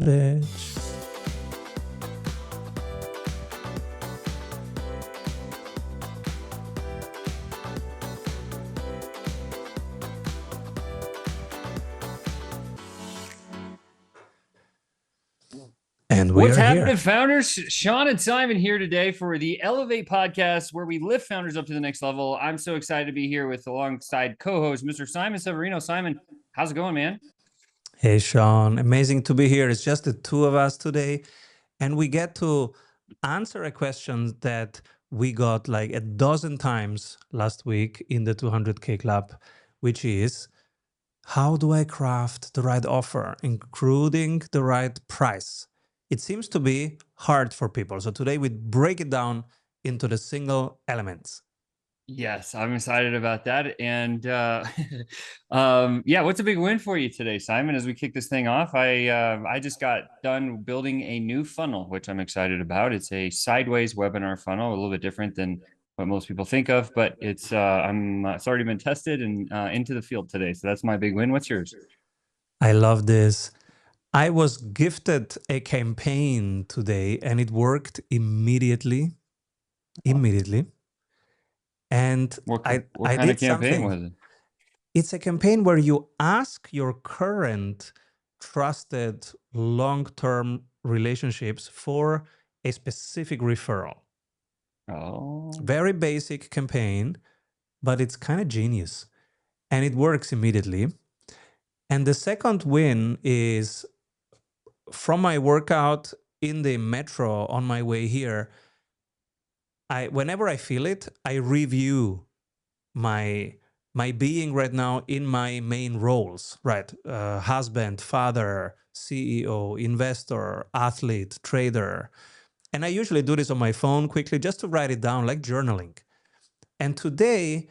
enriched. And we What's are happening, here. founders? Sean and Simon here today for the Elevate podcast, where we lift founders up to the next level. I'm so excited to be here with alongside co-host Mr. Simon Severino. Simon, how's it going, man? Hey, Sean. Amazing to be here. It's just the two of us today. And we get to answer a question that we got like a dozen times last week in the 200K Club, which is, how do I craft the right offer, including the right price? It seems to be hard for people. So today we break it down into the single elements. Yes, I'm excited about that. And yeah, what's a big win for you today, Simon? As we kick this thing off, I just got done building a new funnel, which I'm excited about. It's a sideways webinar funnel, a little bit different than what most people think of, but it's already been tested and into the field today. So that's my big win. What's yours? I love this. I was gifted a campaign today and it worked immediately. And What I kind of did campaign something. was it? It's a campaign where you ask your current trusted long-term relationships for a specific referral. Oh, Very basic campaign, but it's kind of genius and it works immediately. And the second win is from my workout in the metro on my way here. Whenever I feel it, I review my being right now in my main roles, right? Husband, father, CEO, investor, athlete, trader. And I usually do this on my phone quickly just to write it down, like journaling. And today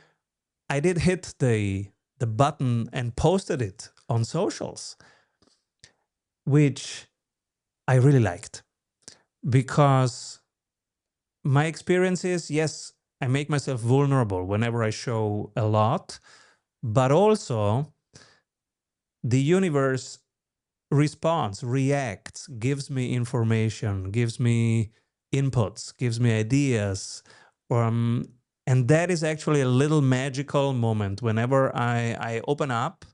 I did hit the button and posted it on socials, which I really liked, because my experience is, yes, I make myself vulnerable whenever I show a lot, but also the universe responds, reacts, gives me information, gives me inputs, gives me ideas. And that is actually a little magical moment. Whenever I open up,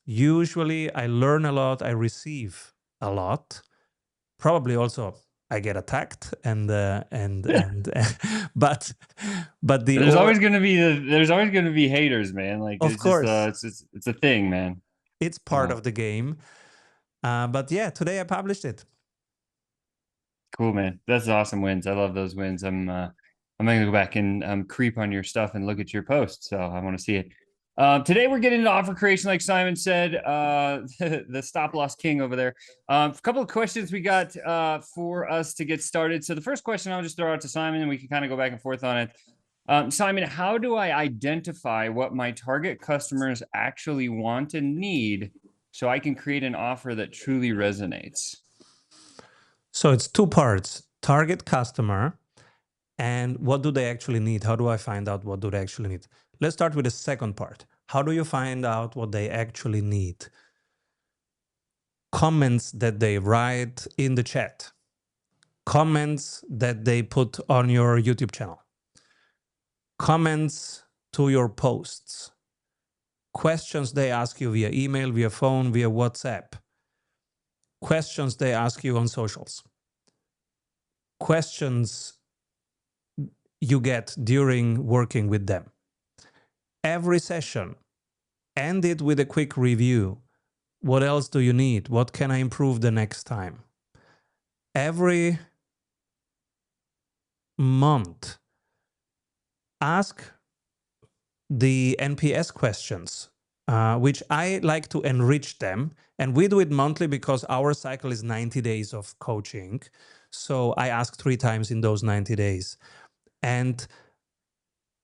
usually I learn a lot, I receive a lot. Probably also I get attacked and but the there's always going to be haters, man. Like of it's just course it's a thing, man. it's part of the game. But yeah, today I published it. Cool, man. That's awesome wins. I love those wins. I'm gonna go back and creep on your stuff and look at your posts. So I want to see it. Today we're getting into offer creation, like Simon said. The stop loss king over there. A couple of questions we got for us to get started. So the first question I'll just throw out to Simon, and we can kind of go back and forth on it. Simon, how do I identify what my target customers actually want and need, so I can create an offer that truly resonates? So it's two parts: target customer and what do they actually need. How do I find out what do they actually need? Let's start with the second part. How do you find out what they actually need? Comments that they write in the chat, comments that they put on your YouTube channel, comments to your posts, questions they ask you via email, via phone, via WhatsApp, questions they ask you on socials, questions you get during working with them. Every session, end it with a quick review. What else do you need? What can I improve the next time? Every month, ask the NPS questions, which I like to enrich them. And we do it monthly because our cycle is 90 days of coaching. So I ask 3 times in those 90 days. And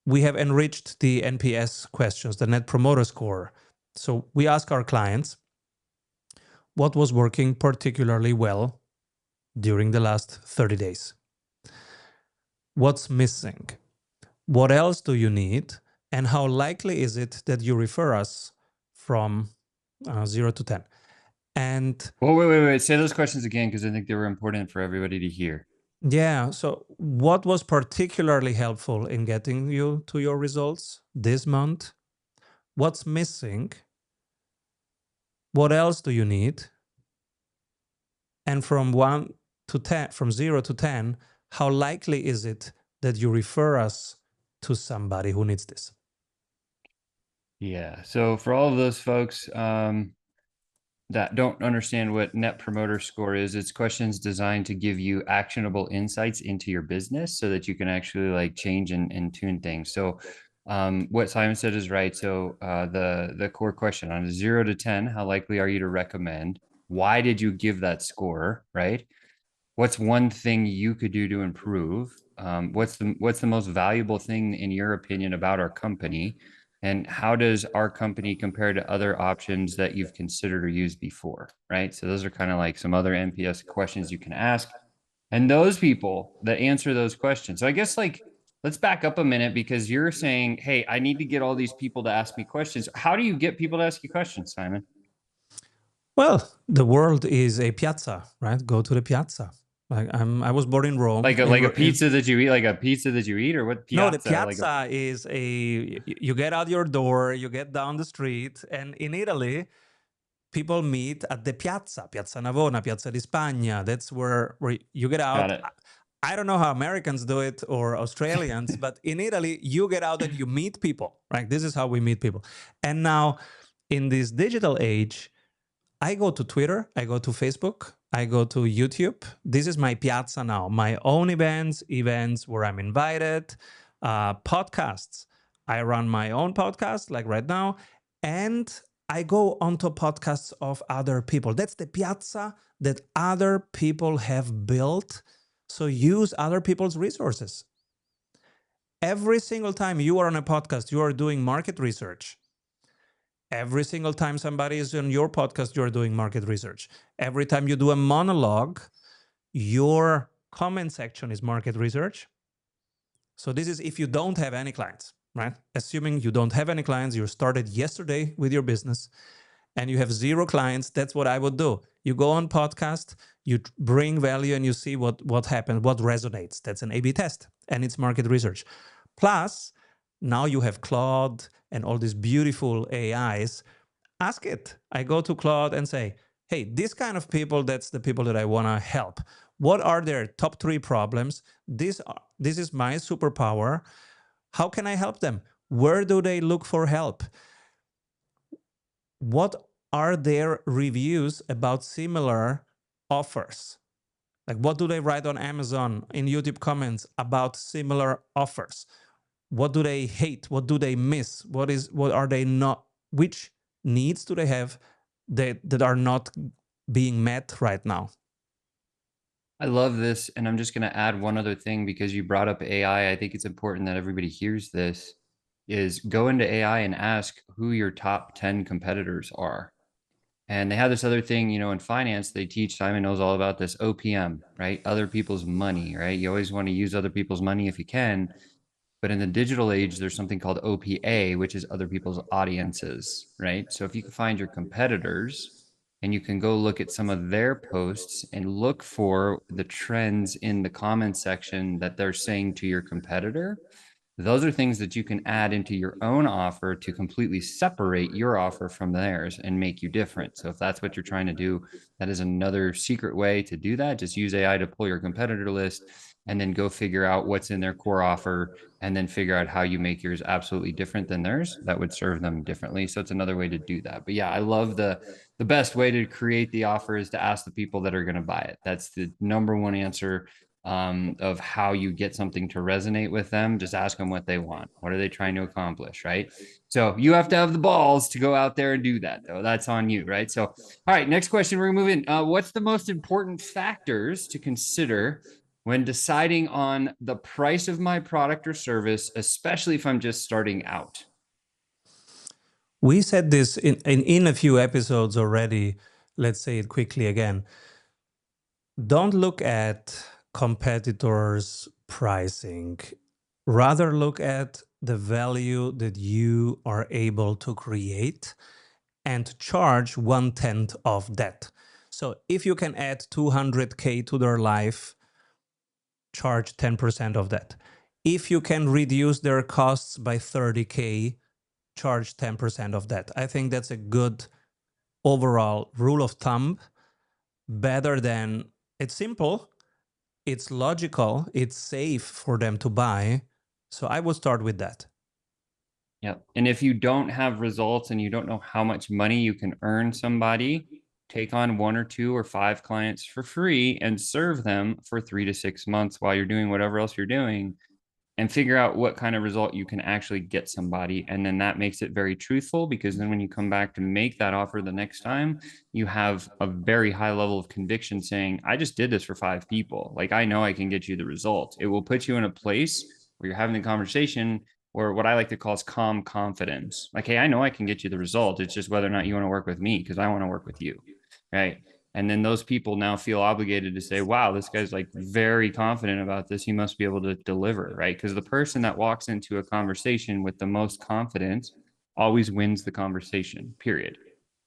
we have enriched the NPS questions, the Net Promoter Score. So we ask our clients what was working particularly well during the last 30 days. What's missing? What else do you need? And how likely is it that you refer us from 0 to 10? And Well, wait. Say those questions again because I think they were important for everybody to hear. yeah, so what was particularly helpful in getting you to your results this month? What's missing? What else do you need? And from 1 to 10, from 0 to 10, how likely is it that you refer us to somebody who needs this? Yeah. So for all of those folks that don't understand what Net Promoter Score is, it's questions designed to give you actionable insights into your business so that you can actually like change and tune things. So what Simon said is right. So the core question on a 0 to 10, how likely are you to recommend? Why did you give that score? Right? What's one thing you could do to improve? What's the most valuable thing in your opinion about our company? And how does our company compare to other options that you've considered or used before? Right. So those are kind of like some other NPS questions you can ask. And those people that answer those questions. So I guess like let's back up a minute because you're saying, hey, I need to get all these people to ask me questions. How do you get people to ask you questions, Simon? Well, the world is a piazza, right? Go to the piazza. I was born in Rome. Like a pizza that you eat, like a pizza that you eat, or what No, the piazza? Like a piazza is you get out your door, you get down the street, and in Italy, people meet at the piazza, Piazza Navona, Piazza di Spagna. That's where you get got out. it. I don't know how Americans do it or Australians, but in Italy, you get out and you meet people, right? This is how we meet people. And now, in this digital age, I go to Twitter, I go to Facebook, I go to YouTube. This is my piazza now. My own events where I'm invited, podcasts. I run my own podcast, like right now, and I go onto podcasts of other people. That's the piazza that other people have built. So use other people's resources. Every single time you are on a podcast, you are doing market research. Every single time somebody is on your podcast, you're doing market research. Every time you do a monologue, your comment section is market research. So this is if you don't have any clients, right? Assuming you don't have any clients, you started yesterday with your business and you have 0 clients, that's what I would do. You go on podcast, you bring value and you see what happens, what resonates. That's an A/B test and it's market research. Plus, now you have Claude and all these beautiful AIs. Ask it. I go to Claude and say, hey, this kind of people, that's the people that I want to help. What are their top 3 problems? This is my superpower. How can I help them? Where do they look for help? What are their reviews about similar offers? Like, what do they write on Amazon in YouTube comments about similar offers? What do they hate? What do they miss? What are they not? Which needs do they have that are not being met right now? I love this, and I'm just going to add one other thing because you brought up AI. I think it's important that everybody hears this. Is go into AI and ask who your top 10 competitors are. And they have this other thing, you know, in finance, they teach, Simon knows all about this, OPM, right? Other people's money, right? You always want to use other people's money if you can. But in the digital age, there's something called OPA, which is other people's audiences, right? So if you can find your competitors and you can go look at some of their posts and look for the trends in the comment section that they're saying to your competitor, those are things that you can add into your own offer to completely separate your offer from theirs and make you different. So if that's what you're trying to do, that is another secret way to do that. Just use AI to pull your competitor list and then go figure out what's in their core offer and then figure out how you make yours absolutely different than theirs that would serve them differently. So it's another way to do that. But yeah, I love the best way to create the offer is to ask the people that are going to buy it. That's the number one answer of how you get something to resonate with them. Just ask them what they want. What are they trying to accomplish, right? So you have to have the balls to go out there and do that, though. That's on you, right? So, all right, next question. We're gonna move in. What's the most important factors to consider when deciding on the price of my product or service, especially if I'm just starting out? We said this in a few episodes already. Let's say it quickly again. Don't look at competitors' pricing. Rather look at the value that you are able to create and charge 1/10 of that. So if you can add 200K to their life, charge 10% of that. If you can reduce their costs by 30K, charge 10% of that. I think that's a good overall rule of thumb, better than it's simple, it's logical, it's safe for them to buy. So I would start with that. Yeah. And if you don't have results and you don't know how much money you can earn somebody, take on 1 or 2 or 5 clients for free and serve them for 3 to 6 months while you're doing whatever else you're doing, and figure out what kind of result you can actually get somebody. And then that makes it very truthful, because then when you come back to make that offer the next time, you have a very high level of conviction saying, I just did this for 5 people. Like, I know I can get you the result. It will put you in a place where you're having the conversation, or what I like to call is calm confidence. Like, hey, I know I can get you the result. It's just whether or not you want to work with me, because I want to work with you. Right. And then those people now feel obligated to say, wow, this guy's like very confident about this. He must be able to deliver. Right. Because the person that walks into a conversation with the most confidence always wins the conversation, period.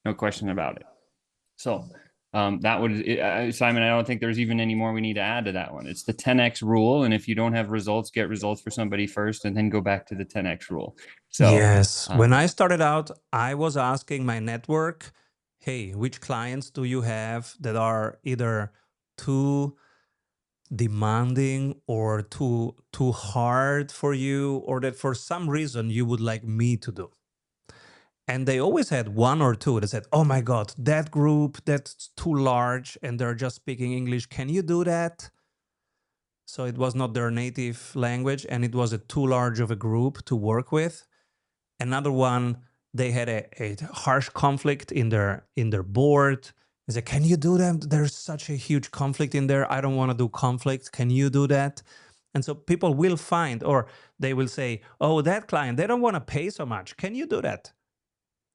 No question about it. So that would, Simon, I don't think there's even any more we need to add to that one. It's the 10X rule. And if you don't have results, get results for somebody first and then go back to the 10X rule. So, Yes. When I started out, I was asking my network, hey, which clients do you have that are either too demanding or too hard for you, or that for some reason you would like me to do? And they always had one or two that said, oh my God, that group, that's too large and they're just speaking English. Can you do that? So it was not their native language and it was a too large of a group to work with. Another one, they had a harsh conflict in their board. They said, can you do that? There's such a huge conflict in there. I don't want to do conflict. Can you do that? And so people will find, or they will say, oh, that client, they don't want to pay so much. Can you do that?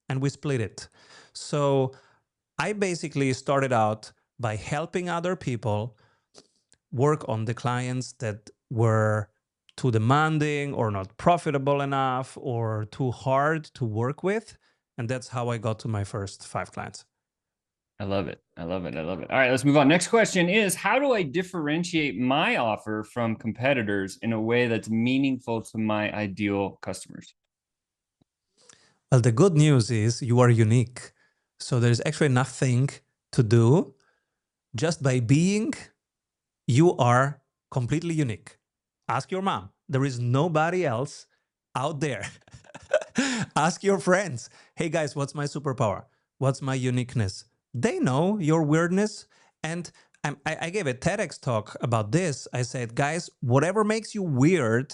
And we split it. So I basically started out by helping other people work on the clients that were too demanding or not profitable enough or too hard to work with. And that's how I got to my first 5 clients. I love it. I love it. I love it. All right, let's move on. Next question is, how do I differentiate my offer from competitors in a way that's meaningful to my ideal customers? Well, the good news is you are unique. So there's actually nothing to do. Just by being, you are completely unique. Ask your mom. There is nobody else out there. Ask your friends. Hey guys, what's my superpower? What's my uniqueness? They know your weirdness. And I gave a TEDx talk about this. I said, guys, whatever makes you weird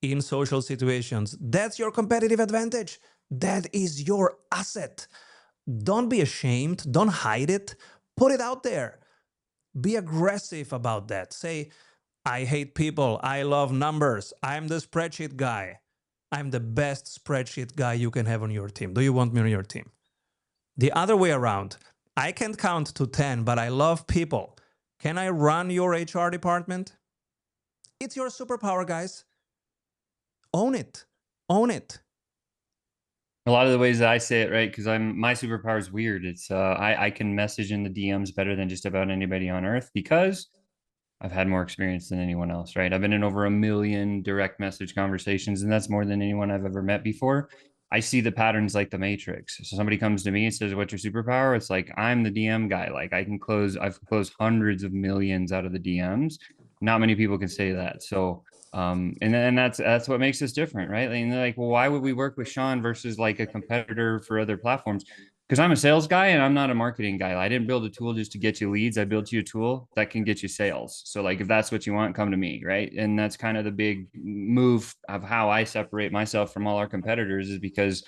in social situations, that's your competitive advantage. That is your asset. Don't be ashamed. Don't hide it. Put it out there. Be aggressive about that. Say, I hate people. I love numbers. I'm the spreadsheet guy. I'm the best spreadsheet guy you can have on your team. Do you want me on your team? The other way around. I can't count to 10, but I love people. Can I run your HR department? It's your superpower, guys. Own it. Own it. A lot of the ways that I say it, right? Because my superpower is weird. It's I can message in the DMs better than just about anybody on earth, because I've had more experience than anyone else, right? I've been in over 1 million direct message conversations, and that's more than anyone I've ever met before. I see the patterns like the Matrix. So somebody comes to me and says, what's your superpower? It's like, I'm the DM guy. Like, I've closed hundreds of millions out of the DMs. Not many people can say that. So, and then that's what makes us different, right? And they're like, well, why would we work with Sean versus like a competitor for other platforms? Because I'm a sales guy and I'm not a marketing guy. I didn't build a tool just to get you leads. I built you a tool that can get you sales. So like, if that's what you want, come to me, right? And that's kind of the big move of how I separate myself from all our competitors, is because,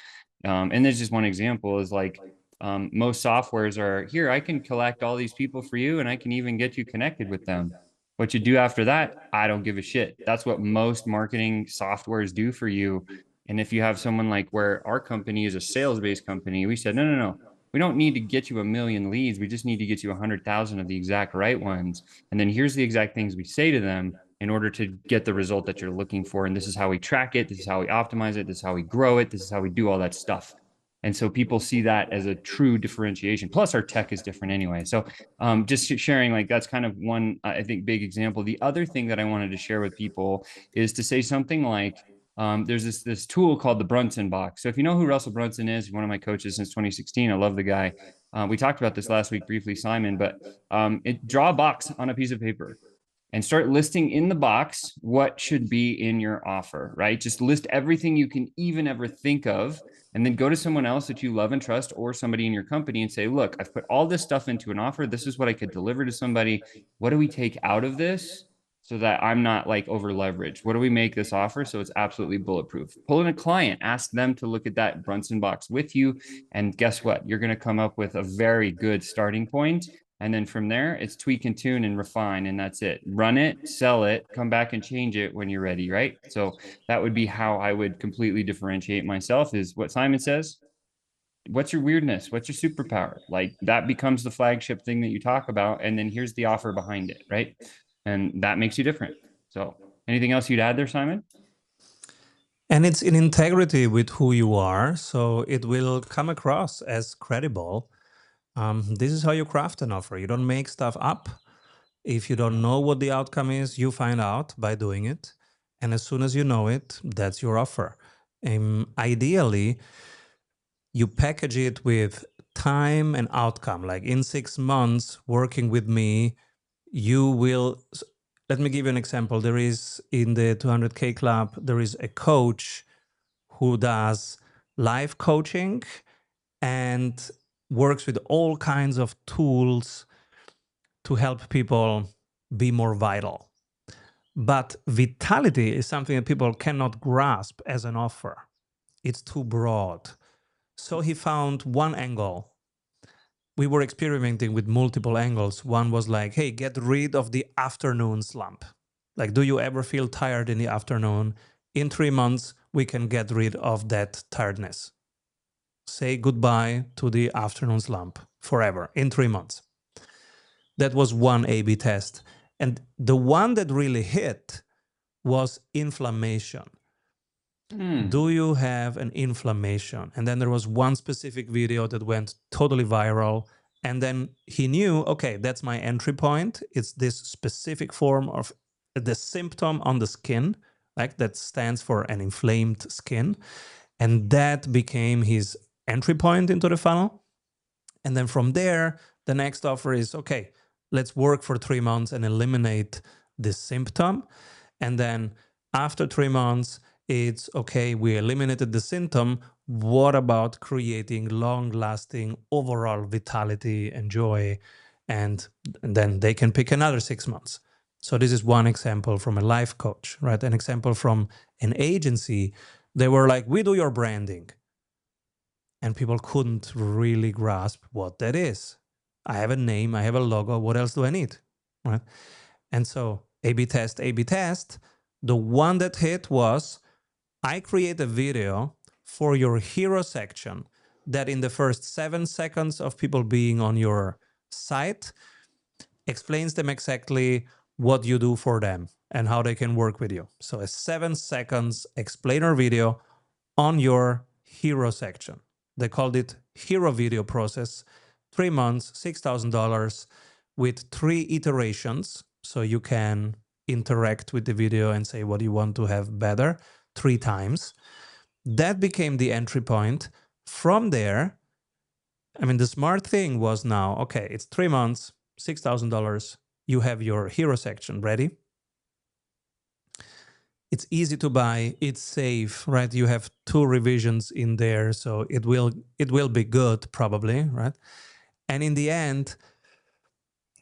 and there's just one example, is like, most softwares are here. I can collect all these people for you and I can even get you connected with them. What you do after that, I don't give a shit. That's what most marketing softwares do for you. And if you have someone like, where our company is a sales-based company, we said, no, no, no. We don't need to get you 1 million leads. We just need to get you 100,000 of the exact right ones. And then here's the exact things we say to them in order to get the result that you're looking for. And this is how we track it. This is how we optimize it. This is how we grow it. This is how we do all that stuff. And so people see that as a true differentiation. Plus, our tech is different anyway. So just sharing, like, that's kind of one, I think, big example. The other thing that I wanted to share with people is to say something like, there's this tool called the Brunson Box. So if you know who Russell Brunson is, one of my coaches since 2016, I love the guy. We talked about this last week briefly, Simon, but draw a box on a piece of paper and start listing in the box what should be in your offer, right? Just list everything you can even ever think of, and then go to someone else that you love and trust or somebody in your company and say, look, I've put all this stuff into an offer. This is what I could deliver to somebody. What do we take out of this so that I'm not like over leveraged? What do we make this offer so it's absolutely bulletproof? Pull in a client, ask them to look at that Brunson box with you. And guess what? You're going to come up with a very good starting point. And then from there, it's tweak and tune and refine, and that's it. Run it, sell it, come back and change it when you're ready, right? So that would be how I would completely differentiate myself, is what Simon says. What's your weirdness? What's your superpower? Like, that becomes the flagship thing that you talk about. And then here's the offer behind it, right? And that makes you different. So anything else you'd add there, Simon? And it's in integrity with who you are, so it will come across as credible. This is how you craft an offer. You don't make stuff up. If you don't know what the outcome is, you find out by doing it. And as soon as you know it, that's your offer. Ideally, you package it with time and outcome. Like in 6 months working with me, you will. Let me give you an example. There is in the 200K Club, there is a coach who does live coaching and works with all kinds of tools to help people be more vital. But vitality is something that people cannot grasp as an offer. It's too broad. So he found one angle. We were experimenting with multiple angles. One was like, hey, get rid of the afternoon slump. Like, do you ever feel tired in the afternoon? In 3 months, we can get rid of that tiredness. Say goodbye to the afternoon slump forever in 3 months. That was one A/B test. And the one that really hit was inflammation. Do you have an inflammation? And then there was one specific video that went totally viral. And then he knew, okay, that's my entry point. It's this specific form of the symptom on the skin, like that stands for an inflamed skin. And that became his entry point into the funnel. And then from there, the next offer is, okay, let's work for 3 months and eliminate this symptom. And then after 3 months, it's okay, we eliminated the symptom. What about creating long-lasting overall vitality and joy? And then they can pick another 6 months. So this is one example from a life coach, right? An example from an agency. They were like, we do your branding. And people couldn't really grasp what that is. I have a name, I have a logo, what else do I need? Right? And so A/B test, A/B test. The one that hit was, I create a video for your hero section that in the first 7 seconds of people being on your site explains them exactly what you do for them and how they can work with you. So a 7 seconds explainer video on your hero section. They called it hero video process. 3 months, $6,000 with 3 iterations. So you can interact with the video and say what you want to have better 3 times. That became the entry point. From there, I mean, the smart thing was now, okay, it's 3 months, $6,000. You have your hero section ready. It's easy to buy. It's safe, right? You have 2 revisions in there, so it will be good probably, right? And in the end,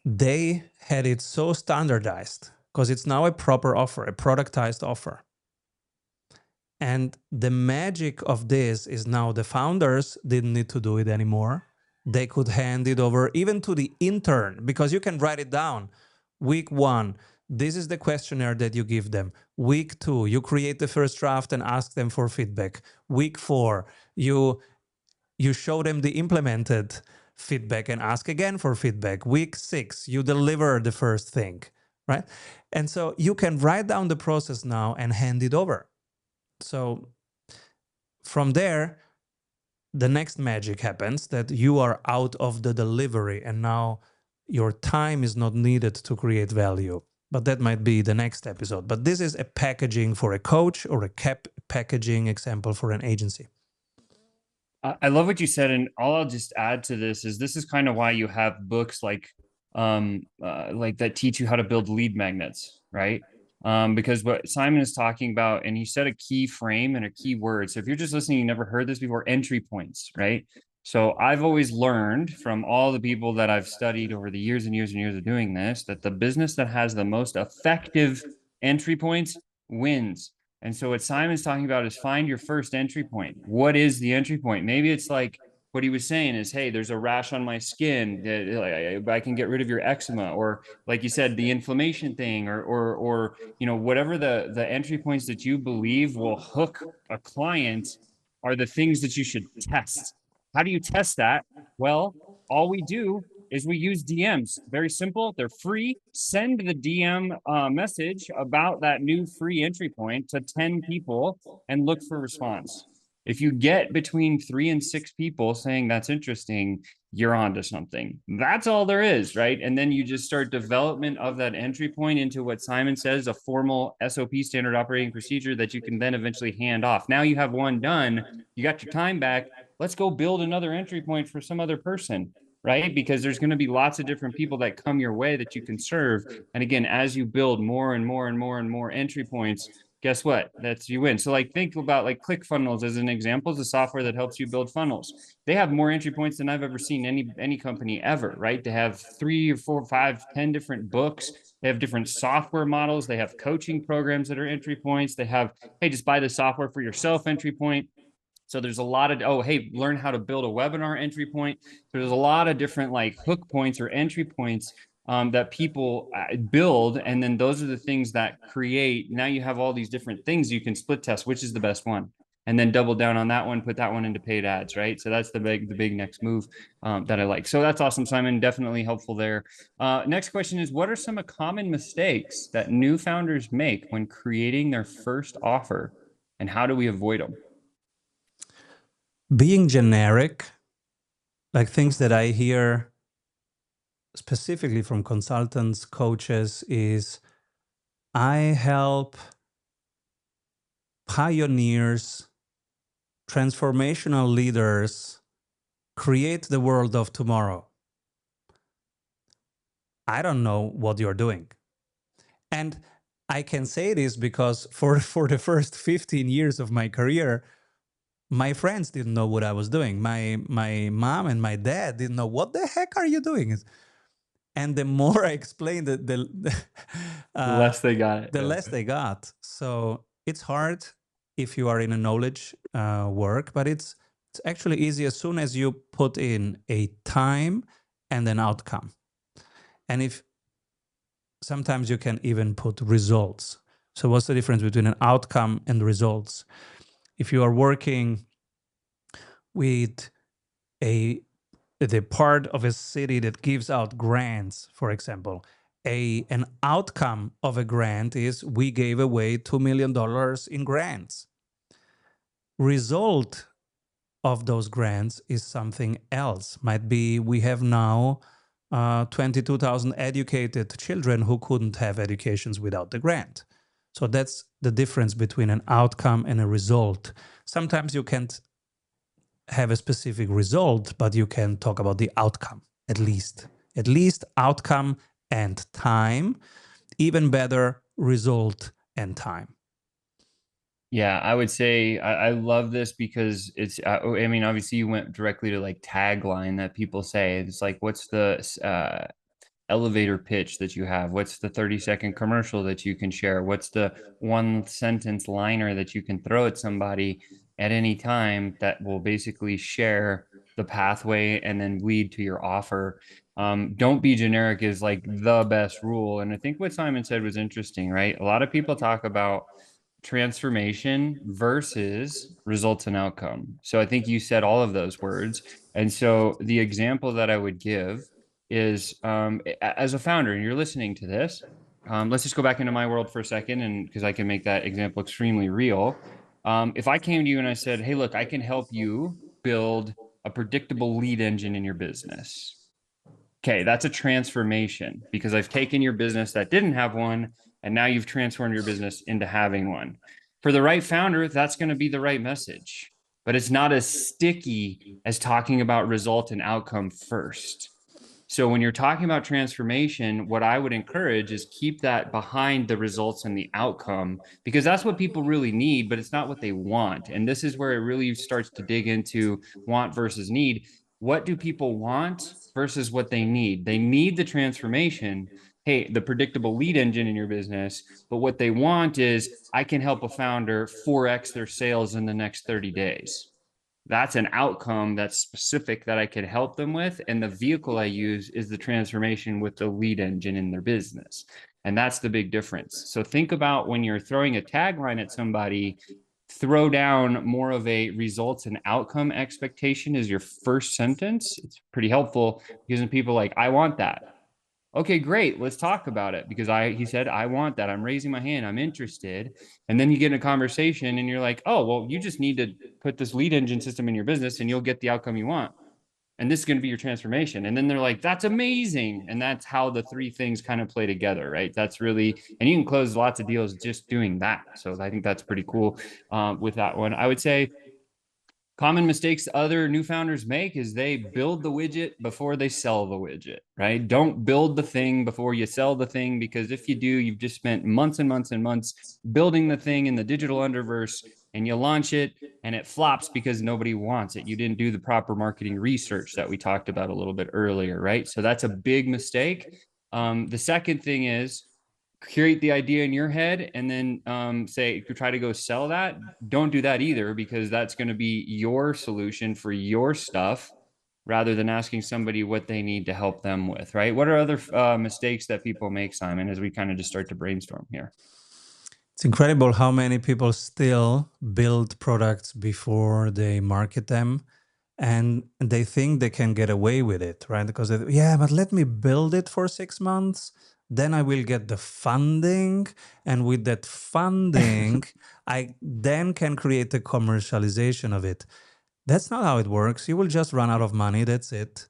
they had it so standardized because it's now a proper offer, a productized offer. And the magic of this is now the founders didn't need to do it anymore. They could hand it over even to the intern, because you can write it down. Week 1, this is the questionnaire that you give them. Week 2, you create the first draft and ask them for feedback. Week 4, you show them the implemented feedback and ask again for feedback. Week 6, you deliver the first thing, right? And so you can write down the process now and hand it over. So from there, the next magic happens, that you are out of the delivery and now your time is not needed to create value. But that might be the next episode. But this is a packaging for a coach, or a packaging example for an agency. I love what you said, and all I'll just add to this is kind of why you have books like that teach you how to build lead magnets, right? Because what Simon is talking about, and he said a key frame and a key word. So if you're just listening, you never heard this before, entry points, right? So I've always learned from all the people that I've studied over the years and years and years of doing this, that the business that has the most effective entry points wins. And so what Simon's talking about is find your first entry point. What is the entry point? Maybe it's like what he was saying is, hey, there's a rash on my skin. I can get rid of your eczema, or like you said, the inflammation thing, or whatever the entry points that you believe will hook a client are the things that you should test. How do you test that? Well, all we do is we use DMs. Very simple. They're free. Send the DM message about that new free entry point to 10 people and look for response. If you get between 3 and 6 people saying that's interesting, you're onto something. That's all there is, right? And then you just start development of that entry point into what Simon says, a formal SOP, standard operating procedure, that you can then eventually hand off. Now you have one done, you got your time back. Let's go build another entry point for some other person, right? Because there's going to be lots of different people that come your way that you can serve. And again, as you build more and more and more and more entry points, guess what? That's you win. So like think about like ClickFunnels as an example, is a software that helps you build funnels. They have more entry points than I've ever seen any company ever, right? They have 3 or 4 or 5, 10 different books. They have different software models. They have coaching programs that are entry points. They have, hey, just buy the software for yourself entry point. So there's a lot of, oh, hey, learn how to build a webinar entry point. So there's a lot of different like hook points or entry points that people build. And then those are the things that create, now you have all these different things you can split test, which is the best one. And then double down on that one, put that one into paid ads, right? So that's the big next move that I like. So that's awesome, Simon. Definitely helpful there. Next question is, what are some common mistakes that new founders make when creating their first offer, and how do we avoid them? Being generic, like things that I hear specifically from consultants, coaches, is I help pioneers, transformational leaders create the world of tomorrow. I don't know what you're doing. And I can say this because for the first 15 years of my career, my friends didn't know what I was doing. My mom and my dad didn't know, what the heck are you doing? And the more I explained it, The less they got it. the Yeah. less they got. So it's hard if you are in a knowledge work, but it's actually easy as soon as you put in a time and an outcome. And if sometimes you can even put results. So what's the difference between an outcome and results? If you are working with the part of a city that gives out grants, for example, an outcome of a grant is we gave away $2 million in grants. Result of those grants is something else. Might be we have now 22,000 educated children who couldn't have educations without the grant. So that's the difference between an outcome and a result. Sometimes you can't have a specific result, but you can talk about the outcome, at least. At least outcome and time. Even better, result and time. Yeah, I would say I love this because I mean, obviously you went directly to like tagline that people say. It's like, what's the elevator pitch that you have? What's the 30-second commercial that you can share? What's the one sentence liner that you can throw at somebody at any time that will basically share the pathway and then lead to your offer? Don't be generic is like the best rule. And I think what Simon said was interesting, right? A lot of people talk about transformation versus results and outcome. So I think you said all of those words. And so the example that I would give is as a founder, and you're listening to this, let's just go back into my world for a second, and because I can make that example extremely real. If I came to you and I said, hey, look, I can help you build a predictable lead engine in your business. Okay, that's a transformation because I've taken your business that didn't have one and now you've transformed your business into having one. For the right founder, that's going to be the right message, but it's not as sticky as talking about result and outcome first. So when you're talking about transformation, what I would encourage is keep that behind the results and the outcome, because that's what people really need, but it's not what they want. And this is where it really starts to dig into want versus need. What do people want versus what they need? They need the transformation. Hey, the predictable lead engine in your business. But what they want is I can help a founder 4x their sales in the next 30 days. That's an outcome that's specific that I can help them with. And the vehicle I use is the transformation with the lead engine in their business. And that's the big difference. So think about when you're throwing a tagline at somebody, throw down more of a results and outcome expectation as your first sentence. It's pretty helpful because when people are like, I want that. Okay, great. Let's talk about it because he said, I want that. I'm raising my hand. I'm interested. And then you get in a conversation and you're like, oh, well, you just need to put this lead engine system in your business and you'll get the outcome you want. And this is going to be your transformation. And then they're like, that's amazing. And that's how the three things kind of play together, right? That's really, and you can close lots of deals just doing that. So I think that's pretty cool with that one. I would say common mistakes other new founders make is they build the widget before they sell the widget, right? Don't build the thing before you sell the thing, because if you do, you've just spent months and months and months building the thing in the digital underverse and you launch it and it flops because nobody wants it. You didn't do the proper marketing research that we talked about a little bit earlier, right? So that's a big mistake. The second thing is create the idea in your head and then say try to go sell that. Don't do that either, because that's going to be your solution for your stuff rather than asking somebody what they need to help them with, right? What are other mistakes that people make, Simon, as we kind of just start to brainstorm here? It's incredible how many people still build products before they market them, and they think they can get away with it, right? Because yeah, but let me build it for 6 months, then I will get the funding, and with that funding, I then can create the commercialization of it. That's not how it works. You will just run out of money. That's it.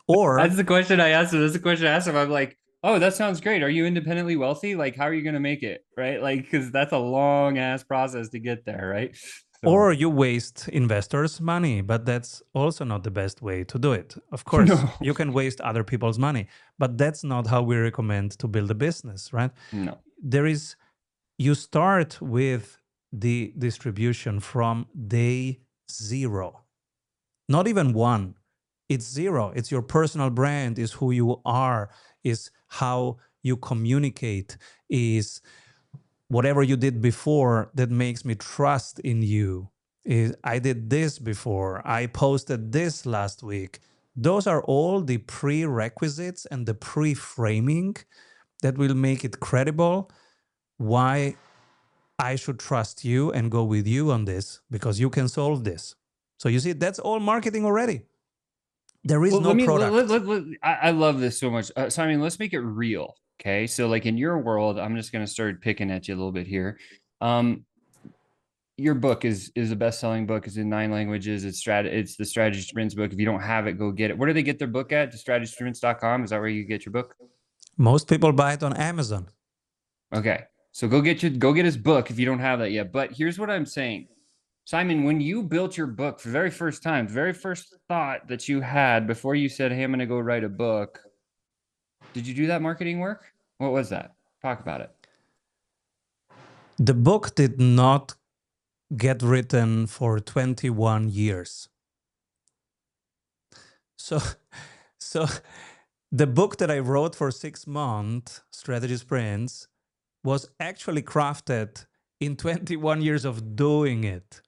That's Or the question I asked him. That's the question I asked him. I'm like, oh, that sounds great. Are you independently wealthy? Like, how are you going to make it? Right. Like, because that's a long ass process to get there. Right. So, or you waste investors' money, but that's also not the best way to do it. Of course, no, you can waste other people's money, but that's not how we recommend to build a business, right? no. There is, you start with the distribution from day zero, not even one. It's zero. It's your personal brand, is who you are, is how you communicate, is whatever you did before that makes me trust in you. Is I did this before, I posted this last week. Those are all the prerequisites and the pre-framing that will make it credible why I should trust you and go with you on this, because you can solve this. So you see, that's all marketing already. There is Well, no product. I love this so much. Simon, let's make it real. Okay. So, like in your world, I'm just going to start picking at you a little bit here. Um, your book is a best-selling book. It's in 9 languages. It's the Strategy Sprints book. If you don't have it, go get it. Where do they get their book at? Strategysprints.com. Is that where you get your book? Most people buy it on Amazon. Okay. So go get his book if you don't have that yet. But here's what I'm saying. Simon, when you built your book for the very first time, the very first thought that you had before you said, hey, I'm going to go write a book, did you do that marketing work? What was that? Talk about it. The book did not get written for 21 years. So, so the book that I wrote for 6 months, Strategy Sprints, was actually crafted in 21 years of doing it.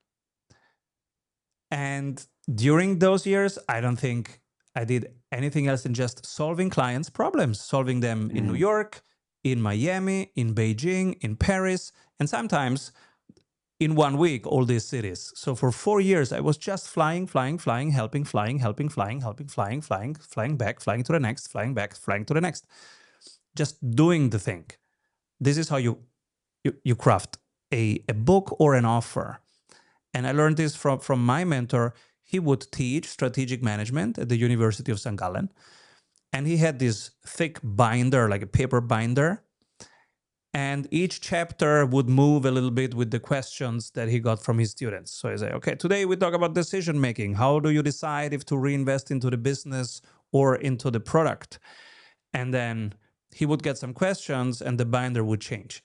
And during those years, I don't think I did anything else than just solving clients' problems, solving them in New York, in Miami, in Beijing, in Paris, and sometimes in 1 week, all these cities. So for 4 years, I was just flying, helping, flying, flying back, flying to the next, flying back, flying to the next, just doing the thing. This is how you craft a book or an offer. And I learned this from my mentor. he would teach strategic management at the University of St. Gallen. And he had this thick binder, like a paper binder. And each chapter would move a little bit with the questions that he got from his students. So he said, okay, today we talk about decision making. How do you decide if to reinvest into the business or into the product? And then he would get some questions and the binder would change.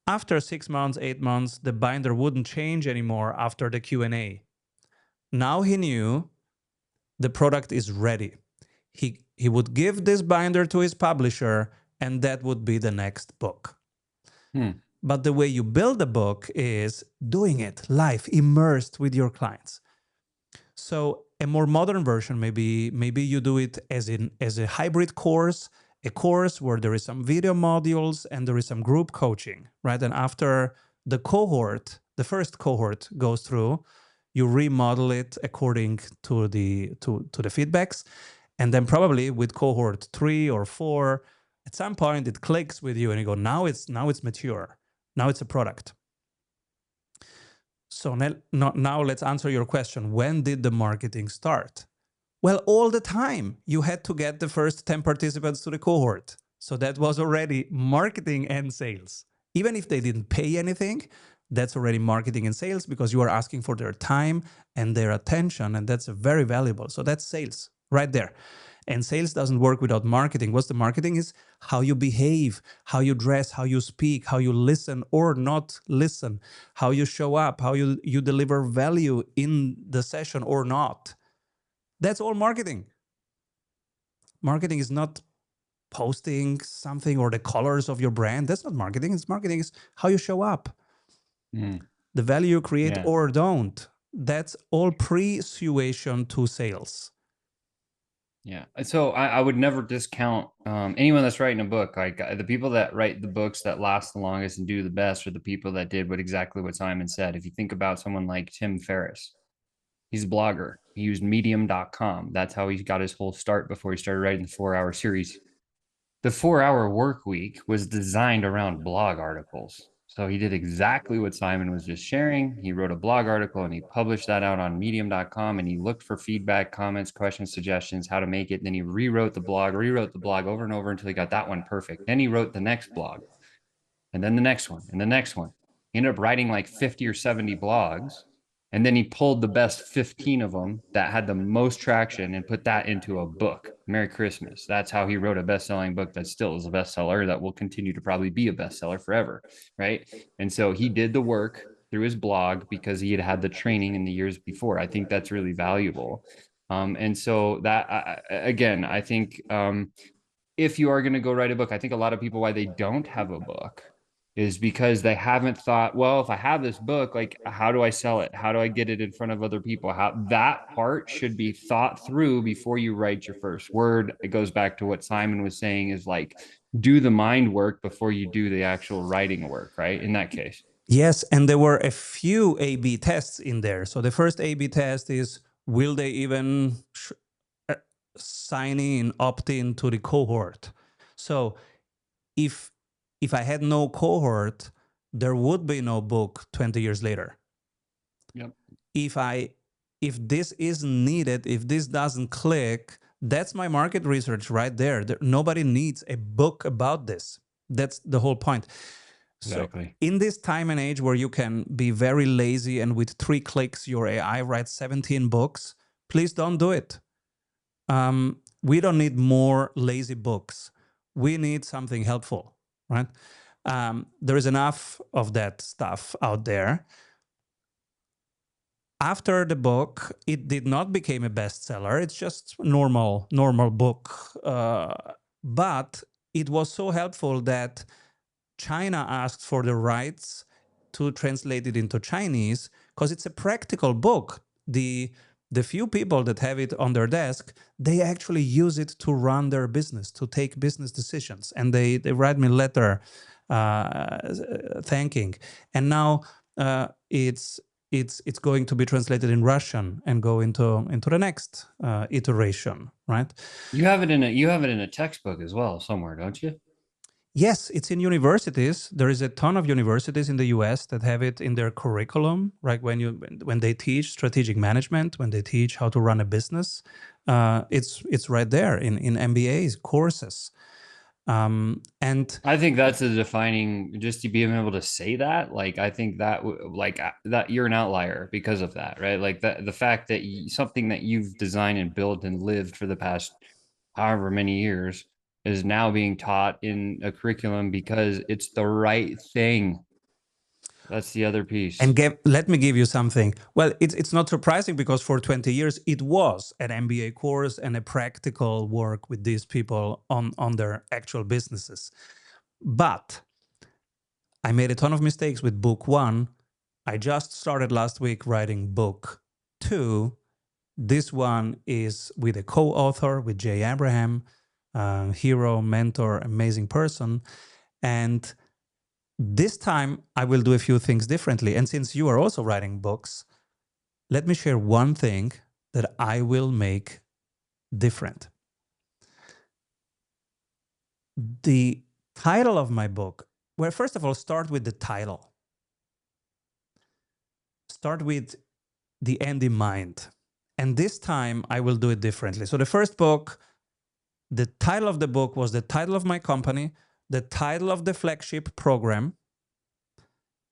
After 6 months, 8 months, the binder wouldn't change anymore after the Q&A. Now he knew the product is ready. He would give this binder to his publisher, and that would be the next book. But the way you build a book is doing it live, immersed with your clients. So a more modern version, maybe you do it as a hybrid course, a course where there is some video modules and there is some group coaching, right? And after the first cohort goes through, you remodel it according to the feedbacks. And then probably with cohort 3 or 4, at some point it clicks with you and you go, now it's mature. Now it's a product. So now let's answer your question. When did the marketing start? Well, all the time. You had to get the first 10 participants to the cohort. So that was already marketing and sales. Even if they didn't pay anything, that's already marketing and sales because you are asking for their time and their attention, and that's very valuable. So that's sales right there. And sales doesn't work without marketing. What's the marketing is how you behave, how you dress, how you speak, how you listen or not listen, how you show up, how you deliver value in the session or not. That's all marketing. Marketing is not posting something or the colors of your brand. That's not marketing. It's marketing is how you show up. The value you create or don't. That's all pre-suation to sales. Yeah. So I would never discount anyone that's writing a book. Like the people that write the books that last the longest and do the best are the people that did exactly what Simon said. If you think about someone like Tim Ferriss, he's a blogger. He used medium.com. That's how he got his whole start before he started writing the 4-hour series. The 4-hour work week was designed around blog articles. So he did exactly what Simon was just sharing. He wrote a blog article and he published that out on medium.com, and he looked for feedback, comments, questions, suggestions, how to make it. Then he rewrote the blog over and over until he got that one perfect. Then he wrote the next blog, and then the next one, and the next one. He ended up writing like 50 or 70 blogs. And then he pulled the best 15 of them that had the most traction and put that into a book. Merry Christmas. That's how he wrote a best-selling book that still is a bestseller that will continue to probably be a bestseller forever, right? And so he did the work through his blog because he had the training in the years before. I think that's really valuable. And so that, again, I think if you are going to go write a book, I think a lot of people, why they don't have a book is because they haven't thought, well, if I have this book, like, how do I sell it? How do I get it in front of other people? How that part should be thought through before you write your first word. It goes back to what Simon was saying is like, do the mind work before you do the actual writing work, right? In that case. Yes, and there were a few A/B tests in there. So the first A/B test is, will they even sign in, opt in to the cohort? So if I had no cohort, there would be no book 20 years later. Yep. If this isn't needed, if this doesn't click, that's my market research right there. Nobody needs a book about this. That's the whole point. Exactly. So in this time and age where you can be very lazy and with 3 clicks your AI writes 17 books, please don't do it. We don't need more lazy books. We need something helpful, right? There is enough of that stuff out there. After the book, it did not become a bestseller. It's just normal book. But it was so helpful that China asked for the rights to translate it into Chinese because it's a practical book. The few people that have it on their desk, they actually use it to run their business, to take business decisions. And they write me a letter thanking. And now it's going to be translated in Russian and go into the next iteration, right? You have it in a textbook as well somewhere, don't you? Yes, it's in universities. There is a ton of universities in the US that have it in their curriculum, right? When they teach strategic management, when they teach how to run a business, it's right there in MBA's courses. And I think that's a defining, just to be able to say that. Like, I think that, that you're an outlier because of that, right? Like that, the fact that something that you've designed and built and lived for the past however many years is now being taught in a curriculum because it's the right thing. That's the other piece. let me give you something. Well, it's not surprising because for 20 years it was an MBA course and a practical work with these people on their actual businesses. But I made a ton of mistakes with book one. I just started last week writing book two. This one is with a co-author, with Jay Abraham, hero, mentor, amazing person. And this time I will do a few things differently. And since you are also writing books, let me share one thing that I will make different. The title of my book, well, first of all, start with the title. Start with the end in mind. And this time I will do it differently. So the first book, the title of the book was the title of my company, the title of the flagship program,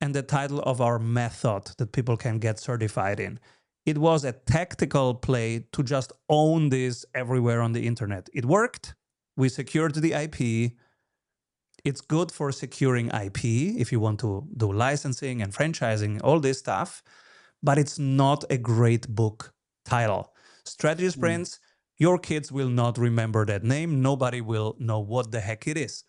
and the title of our method that people can get certified in. It was a tactical play to just own this everywhere on the internet. It worked. We secured the IP. It's good for securing IP if you want to do licensing and franchising, all this stuff, but it's not a great book title. Strategy Sprints, your kids will not remember that name. Nobody will know what the heck it is.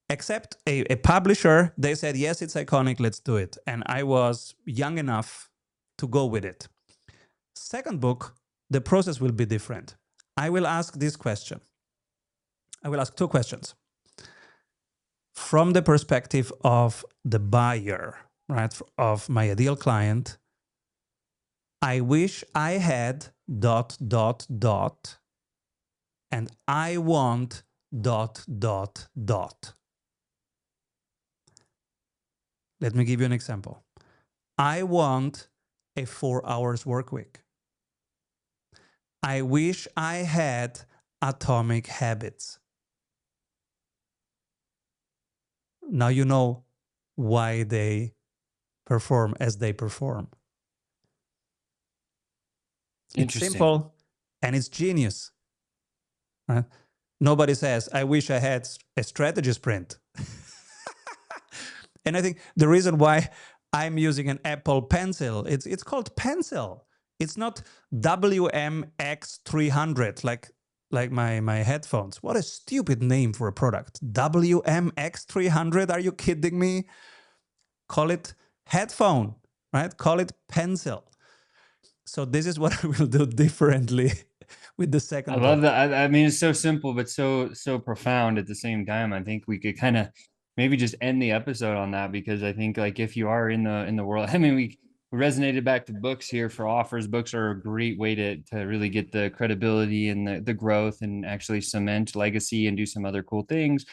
Except a publisher, they said, yes, it's iconic, let's do it. And I was young enough to go with it. Second book, the process will be different. I will ask this question. I will ask two questions. From the perspective of the buyer, right, of my ideal client, I wish I had ... and I want ... Let me give you an example. I want a 4 hours work week. I wish I had atomic habits. Now you know why they perform as they perform. It's simple and it's genius. Right? Nobody says, I wish I had a strategy sprint. And I think the reason why I'm using an Apple Pencil, it's called Pencil. It's not WMX300 like my headphones. What a stupid name for a product. WMX300? Are you kidding me? Call it headphone, right? Call it Pencil. So this is what I will do differently with the second I book. love that. I mean, it's so simple, but so profound at the same time. I think we could kind of maybe just end the episode on that, because I think, like, if you are in the world, I mean, we resonated back to books here for offers. Books are a great way to really get the credibility and the growth and actually cement legacy and do some other cool things.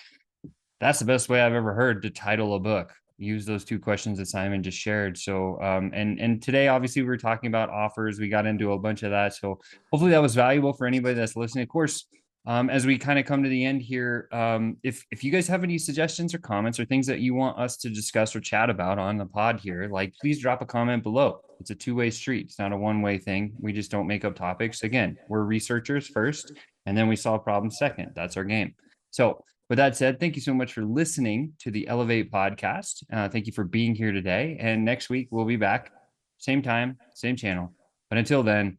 That's the best way I've ever heard to title a book. Use those two questions that Simon just shared. So, and today, obviously, we were talking about offers. We got into a bunch of that. So hopefully that was valuable for anybody that's listening. Of course, as we kind of come to the end here, if you guys have any suggestions or comments or things that you want us to discuss or chat about on the pod here, like, please drop a comment below. It's a two-way street. It's not a one-way thing. We just don't make up topics. Again, we're researchers first, and then we solve problems second. That's our game. So with that said, thank you so much for listening to the Elevate podcast. Thank you for being here today. And next week, we'll be back. Same time, same channel. But until then,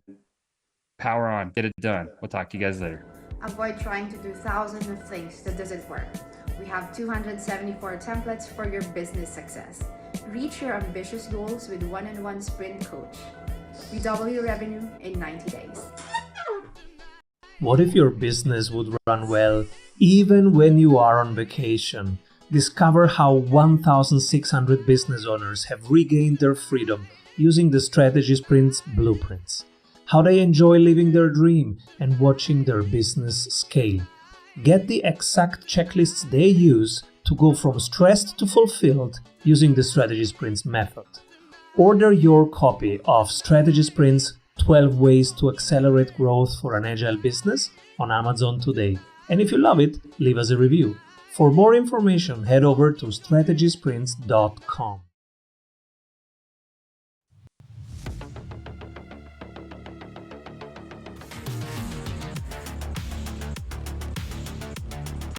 power on, get it done. We'll talk to you guys later. Avoid trying to do thousands of things that doesn't work. We have 274 templates for your business success. Reach your ambitious goals with one-on-one sprint coach. We double your revenue in 90 days. What if your business would run well even when you are on vacation? Discover how 1,600 business owners have regained their freedom using the Strategy Sprints blueprints. How they enjoy living their dream and watching their business scale. Get the exact checklists they use to go from stressed to fulfilled using the Strategy Sprints method. Order your copy of Strategy Sprints 12 Ways to Accelerate Growth for an Agile Business on Amazon today. And if you love it, leave us a review. For more information, head over to strategysprints.com.